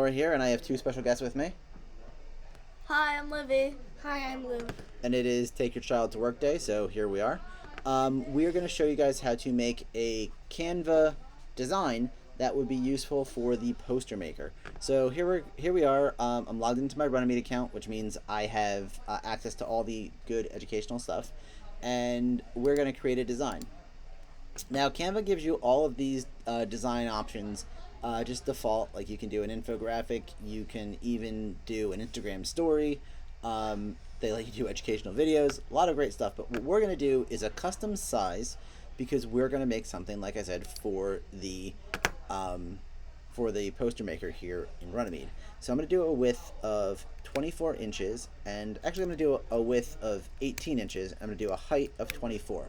Noah here, and I have two special guests with me. Hi, I'm Livy. Hi, I'm Luke. And it is Take Your Child to Work Day, so here we are. We are going to show you guys how to make a Canva design that would be useful for the poster maker. So here we are. I'm logged into my Runnymede account, which means I have access to all the good educational stuff, and we're going to create a design. Now, Canva gives you all of these design options just default. Like, you can do an infographic, you can even do an Instagram story. They let you do educational videos, a lot of great stuff. But what we're going to do is a custom size, because we're going to make something, like I said, for the poster maker here in Runnymede. So I'm going to do a width of 24 inches, and actually I'm going to do a width of 18 inches. I'm going to do a height of 24.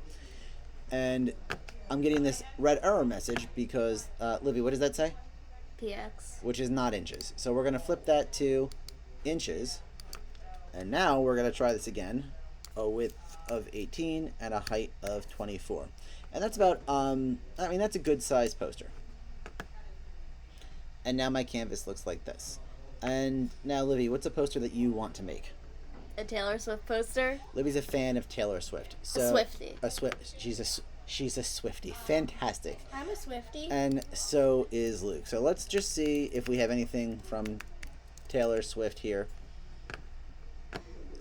And I'm getting this red error message because, Livy, what does that say? PX. Which is not inches. So we're going to flip that to inches. And now we're going to try this again. A width of 18 and a height of 24. And that's about, that's a good size poster. And now my canvas looks like this. And now, Livy, what's a poster that you want to make? A Taylor Swift poster. Livy's a fan of Taylor Swift. So a Swiftie. She's a Swiftie. Fantastic. I'm a Swiftie. And so is Luke. So let's just see if we have anything from Taylor Swift here.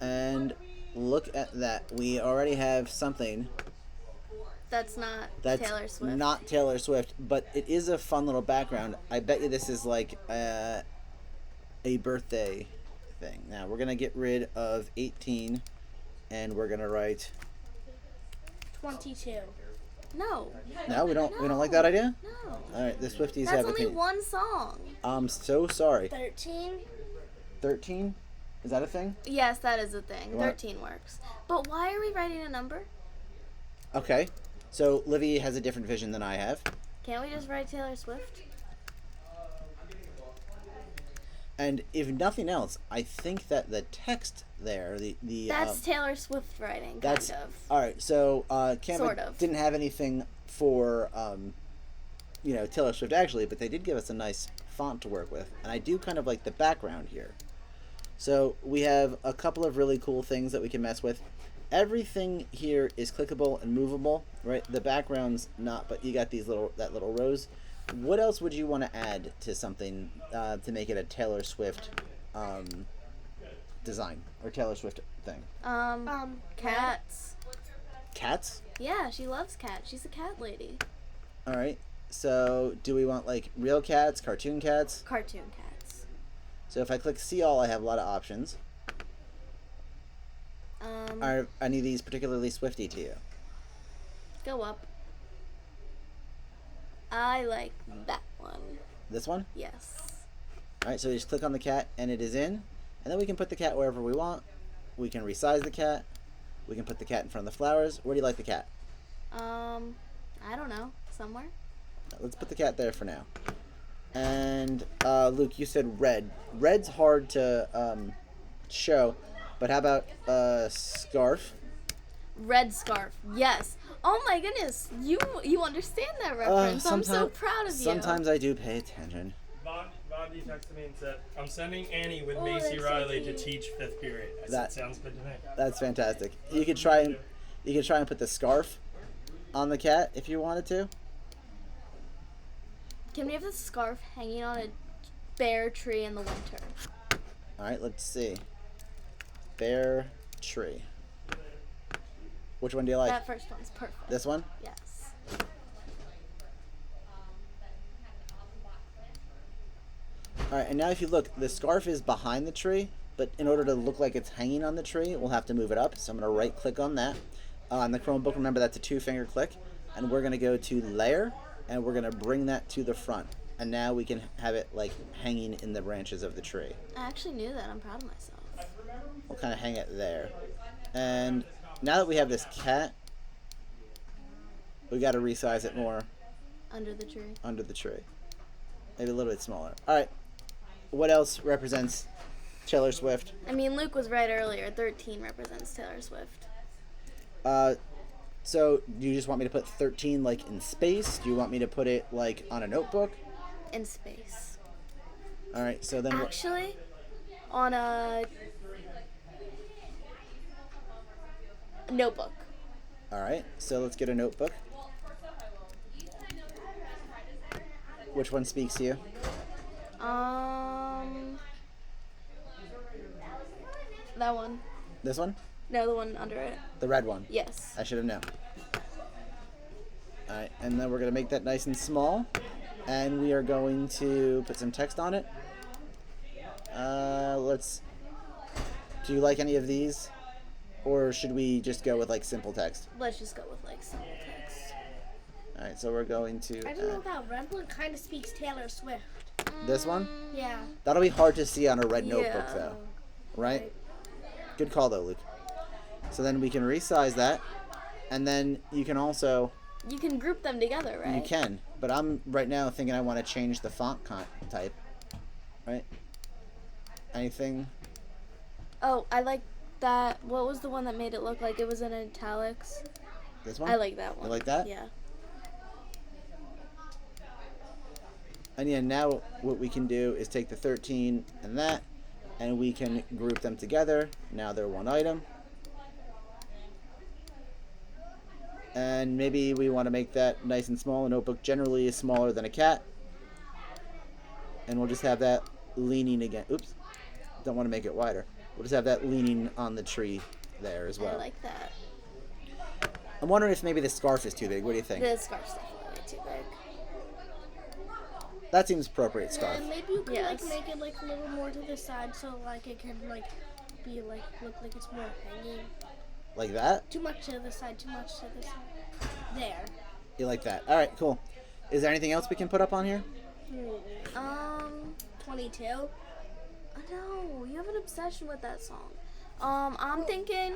And look at that. We already have something. That's not Taylor Swift. Not Taylor Swift, but it is a fun little background. I bet you this is like a birthday thing. Now we're going to get rid of 18 and we're going to write 22. No. No, we don't like that idea? No. All right, the Swifties That's have only opinion. one song. I'm so sorry. 13. 13? Is that a thing? Yes, that is a thing. What? 13 works. But why are we writing a number? Okay. So Livy has a different vision than I have. Can't we just write Taylor Swift? And if nothing else, I think that the text there, that's Taylor Swift writing, that's, kind of. All right, so Canva Sort of. didn't have anything for, Taylor Swift actually, but they did give us a nice font to work with. And I do kind of like the background here. So we have a couple of really cool things that we can mess with. Everything here is clickable and movable, right? The background's not, but you got that little rose. What else would you want to add to something to make it a Taylor Swift design or Taylor Swift thing? Cats. Cats? Yeah, she loves cats. She's a cat lady. All right. So do we want like real cats, cartoon cats? Cartoon cats. So if I click see all, I have a lot of options. Are any of these particularly Swifty to you? Go up. I like that one. This one? Yes. All right, so we just click on the cat and it is in. And then we can put the cat wherever we want. We can resize the cat. We can put the cat in front of the flowers. Where do you like the cat? I don't know. Somewhere? Let's put the cat there for now. And Luke, you said red. Red's hard to show, but how about scarf? Red scarf. Yes. Oh my goodness. You understand that reference. I'm so proud of you. Sometimes I do pay attention. Bondi texted me and said, I'm sending Annie with Macy Riley to teach 5th period. I said, sounds good to me. That's fantastic. You could try and put the scarf on the cat if you wanted to. Can we have the scarf hanging on a bare tree in the winter? All right, let's see. Bare tree. Which one do you like? That first one's perfect. This one? Yes. All right, and now if you look, the scarf is behind the tree, but in order to look like it's hanging on the tree, we'll have to move it up. So I'm going to right-click on that. On the Chromebook, remember that's a 2-finger click. And we're going to go to Layer, and we're going to bring that to the front. And now we can have it like hanging in the branches of the tree. I actually knew that. I'm proud of myself. We'll kind of hang it there. And now that we have this cat, we got to resize it more. Under the tree. Under the tree. Maybe a little bit smaller. All right. What else represents Taylor Swift? I mean, Luke was right earlier. 13 represents Taylor Swift. So do you just want me to put 13 like in space? Do you want me to put it like on a notebook? In space. All right, so then Actually, on a notebook. all right, so let's get a notebook. Which one speaks to you? That one. This one? No, the one under it. The red one. Yes. I should have known. All right, and then we're gonna make that nice and small, and we are going to put some text on it. Let's. Do you like any of these, or should we just go with like simple text? Let's just go with like simple text. All right, so we're going to. I don't know, that red one kind of speaks Taylor Swift. This one? Yeah. That'll be hard to see on a red notebook, Yeah. though. Right? Good call, though, Luke. So then we can resize that, and then you can also. You can group them together, right? You can, but I'm right now thinking I want to change the font type. Right? Anything? Oh, I like that. What was the one that made it look like it was in italics? This one? I like that one. You like that? Yeah. And yeah, now what we can do is take the 13 and that, and we can group them together. Now they're one item. And maybe we want to make that nice and small. A notebook generally is smaller than a cat. And we'll just have that leaning again. Oops. Don't want to make it wider. We'll just have that leaning on the tree there as well. I like that. I'm wondering if maybe the scarf is too big. What do you think? The scarf's definitely way too big. That seems appropriate, scarf. And maybe you could Yes. like make it like a little more to the side so like it can like be like look like it's more hanging. Like that? Too much to the side, too much to the side. There. You like that? All right, cool. Is there anything else we can put up on here? 22. No, you have an obsession with that song. I'm thinking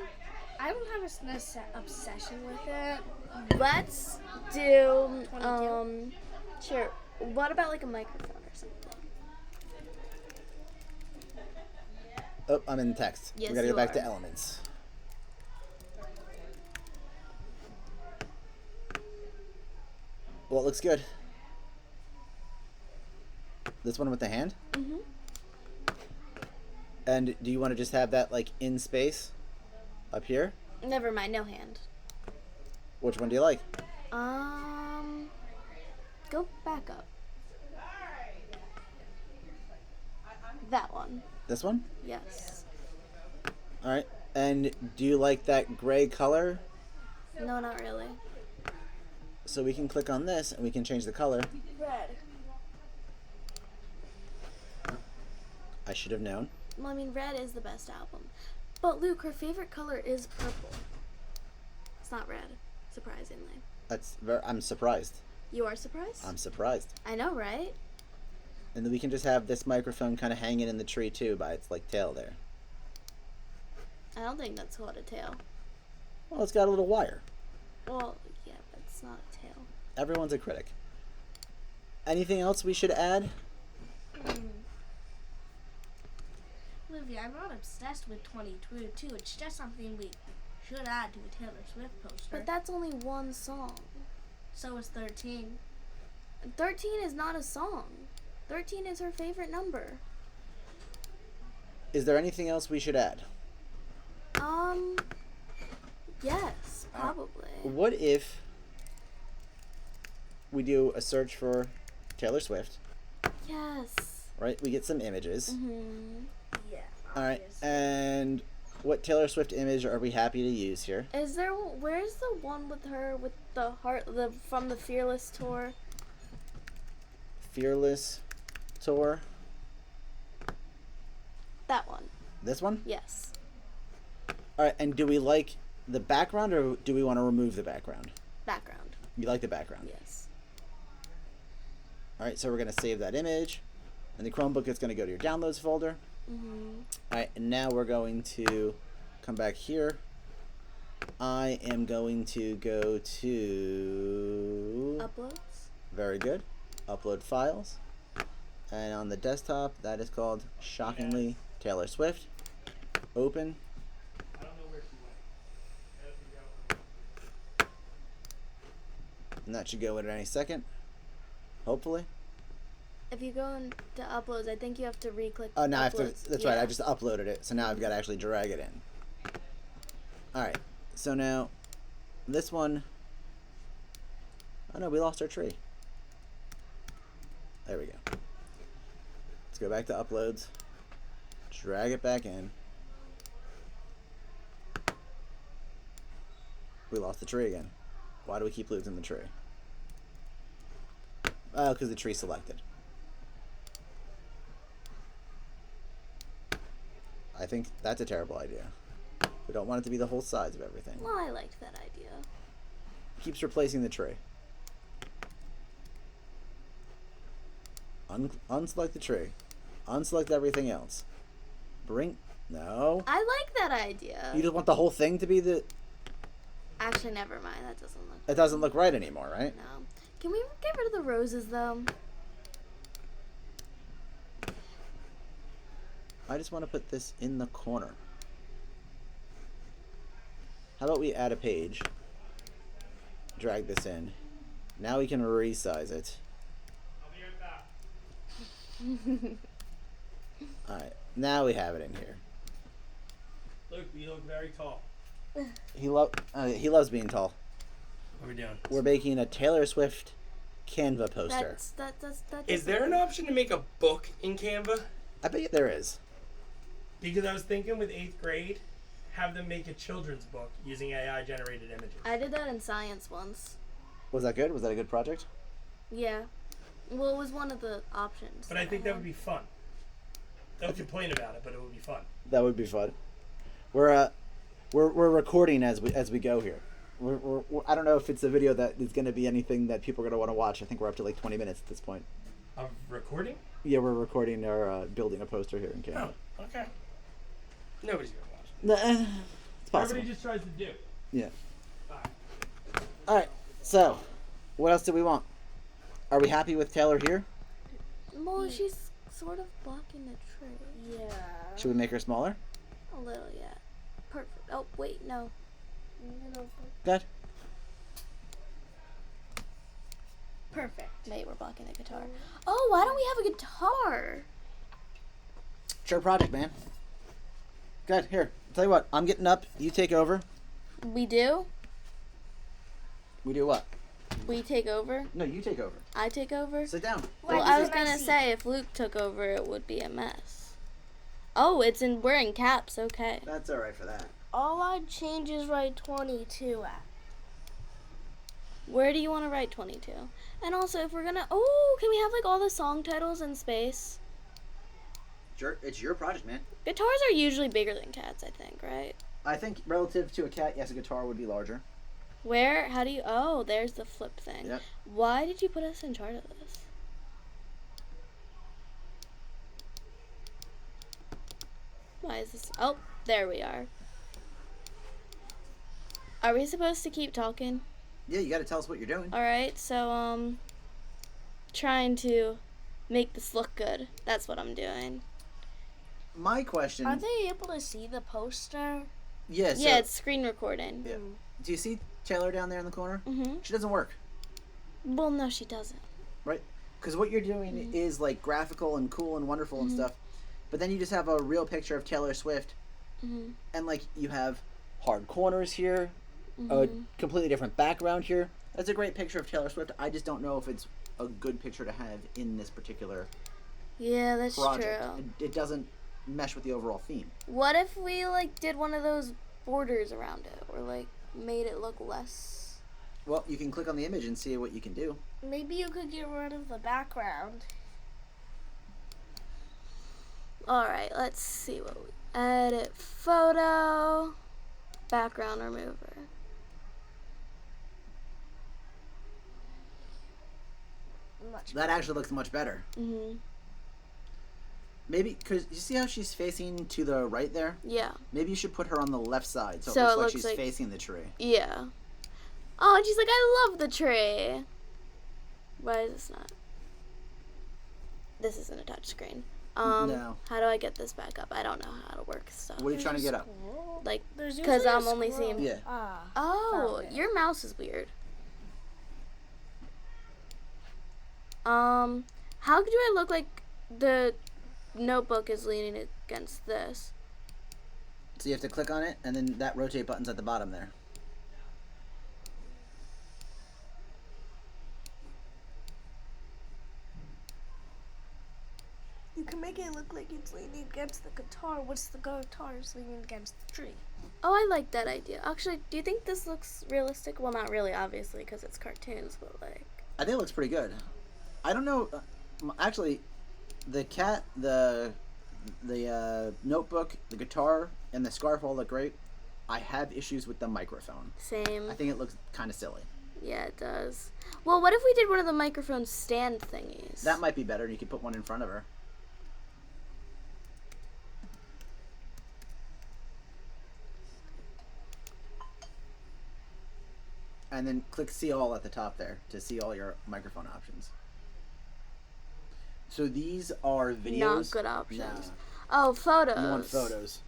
I don't have a obsession with it. let's do 22? Sure. What about like a microphone or something? Oh, I'm in text. Yes, We gotta go you back to are. elements. Well, it looks good. This one with the hand? Mhm. And do you want to just have that like in space up here? Never mind, no hand. Which one do you like? Go back up. That one. This one? Yes. All right. And do you like that gray color? No, not really. So we can click on this and we can change the color. Red. I should have known. Well, I mean, red is the best album. But Luke, her favorite color is purple. It's not red, surprisingly. I'm surprised. You are surprised? I'm surprised. I know, right? And then we can just have this microphone kind of hanging in the tree too by its like tail there. I don't think that's called a tail. Well, it's got a little wire. Well, yeah, but it's not a tail. Everyone's a critic. Anything else we should add? Olivia, I'm not obsessed with 22. It's just something we should add to a Taylor Swift poster. But that's only one song. So is 13. 13 is not a song. 13 is her favorite number. Is there anything else we should add? Yes, probably. What if we do a search for Taylor Swift, Yes. right? We get some images. Hmm. Yeah. All right. obviously. And what Taylor Swift image are we happy to use here? Is there? Where's the one with her with the heart? From the Fearless tour. Fearless tour. That one. This one? Yes. All right. And do we like the background or do we want to remove the background? Background. You like the background? Yes. All right. So we're going to save that image. And the Chromebook is going to go to your downloads folder. Mhm. All right. And now we're going to come back here. I am going to go to... Uploads. Very good. Upload files. And on the desktop, that is called, shockingly, Taylor Swift. Open. I don't know where she went. I gotta figure out. And that should go in at any second. Hopefully. If you go into uploads, I think you have to re-click. Oh, now I have to. uploads. That's right. I just uploaded it, so now I've got to actually drag it in. All right. So now, this one. Oh no, we lost our tree. There we go. Let's go back to uploads. Drag it back in. We lost the tree again. Why do we keep losing the tree? Oh, because the tree selected. I think that's a terrible idea. We don't want it to be the whole size of everything. Well, I liked that idea. Keeps replacing the tree. Unselect the tree. Unselect everything else. No. I like that idea. You just want the whole thing to be the... Actually, never mind. That doesn't look. It doesn't look right anymore, right? No. Can we get rid of the roses, though? I just want to put this in the corner. How about we add a page? Drag this in. Now we can resize it. I'll be right back. Alright, now we have it in here. Luke, you look very tall. He loves being tall. What are we doing? We're making a Taylor Swift Canva poster. Is there an option to make a book in Canva? I bet you there is. Because I was thinking with 8th grade, have them make a children's book using AI generated images. I did that in science once. Was that good? Was that a good project? Yeah. Well, it was one of the options. But I think that would be fun. They'll complain about it, but it would be fun. That would be fun. We're recording as we go here. I don't know if it's a video that is going to be anything that people are going to want to watch. I think we're up to like 20 minutes at this point. Of recording? Yeah, we're recording our building a poster here in Canada. Oh, okay. Nobody's going to watch it. It's possible. Everybody just tries to do. Yeah. Bye. All right. So, what else do we want? Are we happy with Taylor here? Well, she's sort of blocking the tree. Yeah. Should we make her smaller? A little, yeah. Perfect. Oh, wait, no. Good. Perfect. Wait, we're blocking the guitar. Oh, why don't we have a guitar? Sure project, man. Good. Here. I'll tell you what. I'm getting up. You take over. We do? We do what? We take over? No, you take over. I take over? Sit down. Well, I was gonna say if Luke took over, it would be a mess. Oh, we're in caps. Okay. That's all right for that. All I'd change is write 22 at. Where do you want to write 22? And also, if we're gonna, can we have like all the song titles in space? It's your project, man. Guitars are usually bigger than cats, I think, right? I think relative to a cat, yes, a guitar would be larger. Where? How do you? Oh, there's the flip thing. Yep. Why did you put us in charge of this? Why is this? Oh, there we are. Are we supposed to keep talking? Yeah, you got to tell us what you're doing. All right, so trying to make this look good. That's what I'm doing. My question. Are they able to see the poster? Yeah. So, Yeah, it's screen recording. Yeah. Do you see Taylor down there in the corner? Mhm. She doesn't work, Well, no, she doesn't. right? Because what you're doing is like graphical and cool and wonderful and stuff, but then you just have a real picture of Taylor Swift, and like you have hard corners here, a completely different background here. That's a great picture of Taylor Swift. I just don't know if it's a good picture to have in this particular Yeah, that's project. true. It doesn't mesh with the overall theme. What if we like did one of those borders around it, or like made it look less? Well, you can click on the image and see what you can do. Maybe you could get rid of the background. All right, let's see what we edit photo, background remover. That actually looks much better. Maybe, because you see how she's facing to the right there? Yeah. Maybe you should put her on the left side so, So it it looks like looks she's like- facing the tree. Yeah. Oh, and she's like, I love the tree. Why is this not? This isn't a touch screen. No. How do I get this back up? I don't know how to work stuff. What are you trying to get up? Like, There's because usually a I'm only scroll. seeing. Yeah. Oh, found it. your mouse is weird. How do I look like the notebook is leaning against this? So you have to click on it, and then that rotate button's at the bottom there. You can make it look like it's leaning against the guitar. What's the guitar is leaning against the tree? Oh, I like that idea. Actually, do you think this looks realistic? Well, not really, obviously, because it's cartoons, but like... I think it looks pretty good. I don't know. Actually, the cat, the notebook, the guitar, and the scarf all look great. I have issues with the microphone. Same. I think it looks kind of silly. Yeah, it does. Well, what if we did one of the microphone stand thingies? That might be better. You could put one in front of her. And then click see all at the top there to see all your microphone options. So these are videos. Not good options. Nah. Oh, photos. You want photos.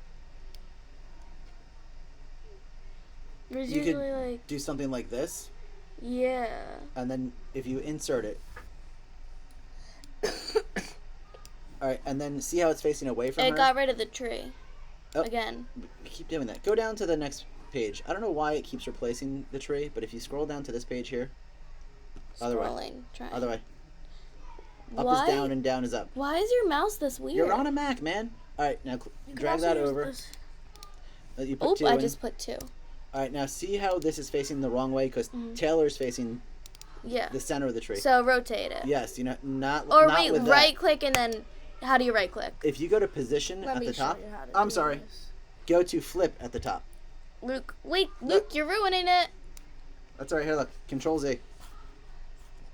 There's You usually could like... do something like this, Yeah. and then if you insert it. Alright, and then see how it's facing away from her? It got rid of the tree. Oh. Again. Keep doing that. Go down to the next page. I don't know why it keeps replacing the tree, but if you scroll down to this page here. Other way. Scrolling. Trying. Other way. Up Why? is down and down is up. Why is your mouse this weird? You're on a Mac, man. Alright, now drag that over. You put Oop, two I in. just put 2. Alright, now see how this is facing the wrong way? Because Taylor's facing Yeah. the center of the tree. So rotate it. Yes, you know, not Or not wait, with that. right click and then... How do you right click? If you go to position Let at me the show top. you how to I'm do sorry. this. Go to flip at the top. Luke, wait, Luke, you're ruining it. That's alright, here, look. Control Z.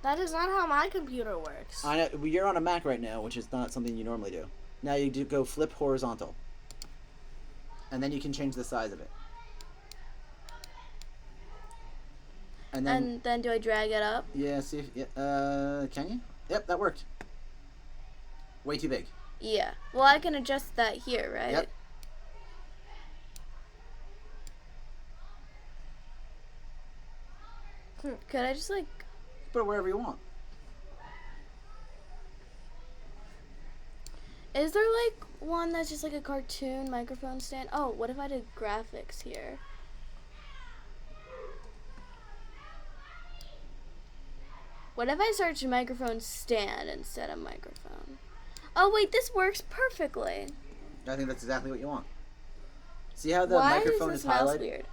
That is not how my computer works. I know, you're on a Mac right now, which is not something you normally do. Now you do go flip horizontal. And then you can change the size of it. And then, do I drag it up? yeah, see if, can you? Yep, that worked. Way too big. Yeah. Well, I can adjust that here, right? Yep. Could I just like... Put it wherever you want. Is there like one that's just like a cartoon microphone stand? Oh, what if I did graphics here? What if I search microphone stand instead of microphone? Oh wait, this works perfectly. I think that's exactly what you want. See how the Why microphone is is this mouse highlighted? weird?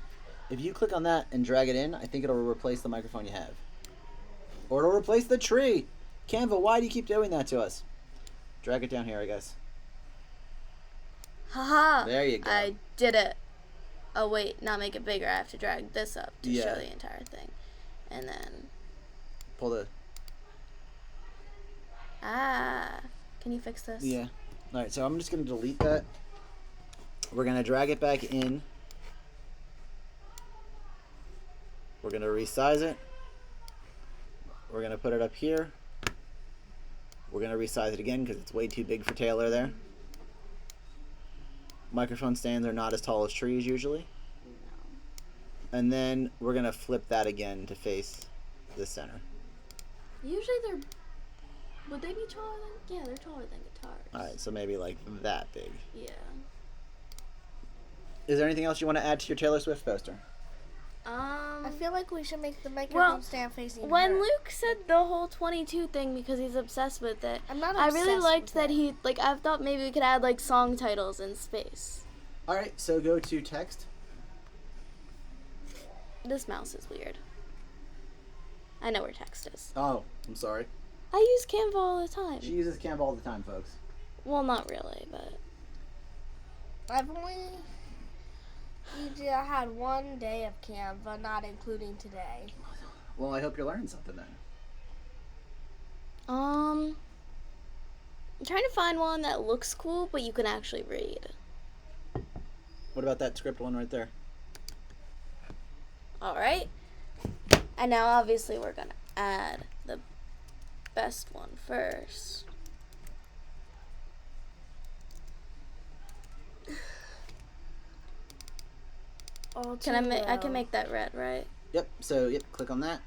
If you click on that and drag it in, I think it'll replace the microphone you have. Or it'll replace the tree. Canva, why do you keep doing that to us? Drag it down here, I guess. Haha. There you go. I did it. Oh wait, not make it bigger. I have to drag this up to Yeah. show the entire thing. And then... Pull the... Ah. Can you fix this? Yeah. Alright, so I'm just going to delete that. We're going to drag it back in. We're going to resize it. We're going to put it up here. We're going to resize it again because it's way too big for Taylor there. Microphone stands are not as tall as trees usually. And then we're going to flip that again to face the center. Usually they're... Would they be taller than... Yeah, they're taller than guitars. Alright, so maybe like that big. Yeah. Is there anything else you want to add to your Taylor Swift poster? I feel like we should make the microphone Well, stand facing when her. Luke said the whole 22 thing because he's obsessed with it, I'm not I really obsessed liked with that it. he... Like, I thought maybe we could add, like, song titles in space. Alright, so go to text. This mouse is weird. I know where text is. Oh, I'm sorry. I use Canva all the time. She uses Canva all the time, folks. Well, not really, but... I've only had one day of Canva, not including today. Well, I hope you're learning something then. I'm trying to find one that looks cool, but you can actually read. What about that script one right there? Alright. And now, obviously, we're gonna add the best one first. All Can I too make? I well. can make that red, right? Yep, so, click on that.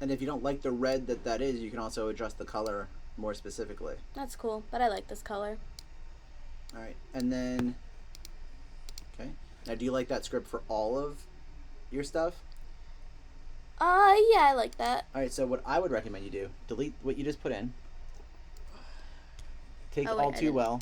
And if you don't like the red that is, you can also adjust the color more specifically. That's cool, but I like this color. All right, and then, okay. Now, do you like that script for all of your stuff? Yeah, I like that. All right, so what I would recommend you do, delete what you just put in. Take Oh, wait, all I too didn't- well.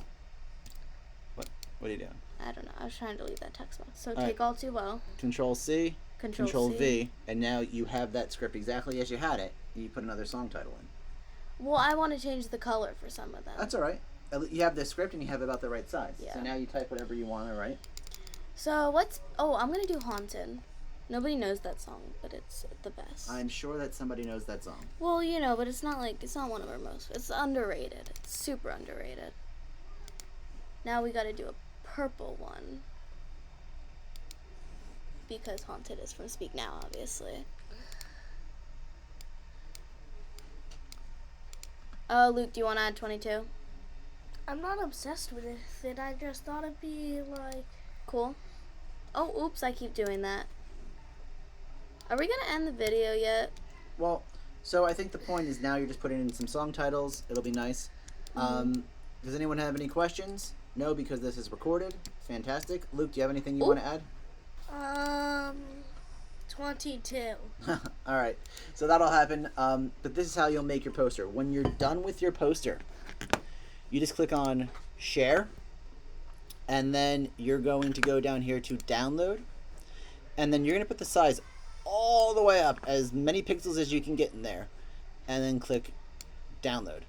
What are you doing? I don't know. I was trying to delete that text box. So All take all too well. Control C, Control C. V, and now you have that script exactly as you had it. You put another song title in. Well, I want to change the color for some of them. That's all right. You have the script and you have about the right size. Yeah. So now you type whatever you want, all right? So what's... Oh, I'm going to do Haunted. Nobody knows that song, but it's the best. I'm sure that somebody knows that song. Well, you know, but it's not like... It's not one of our most... It's underrated. It's super underrated. Now we got to do a purple one. Because Haunted is from Speak Now, obviously. Luke, do you want to add 22? I'm not obsessed with it. I just thought it'd be like... Cool. Oh, oops, I keep doing that. Are we going to end the video yet? Well, so I think the point is now you're just putting in some song titles. It'll be nice. Does anyone have any questions? No, because this is recorded. Fantastic. Luke, do you have anything you want to add? 22. All right. So that'll happen. But this is how you'll make your poster. When you're done with your poster, you just click on Share. And then you're going to go down here to Download. And then you're going to put the size all the way up, as many pixels as you can get in there. And then click Download.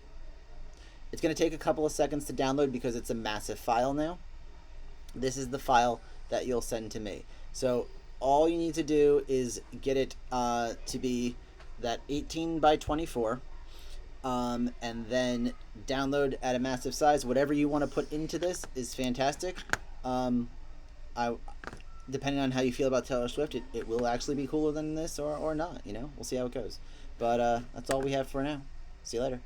It's going to take a couple of seconds to download because it's a massive file now. This is the file that you'll send to me. So all you need to do is get it to be that 18 by 24, and then download at a massive size. Whatever you want to put into this is fantastic. Depending on how you feel about Taylor Swift, it will actually be cooler than this or not. You know, we'll see how it goes. But that's all we have for now. See you later.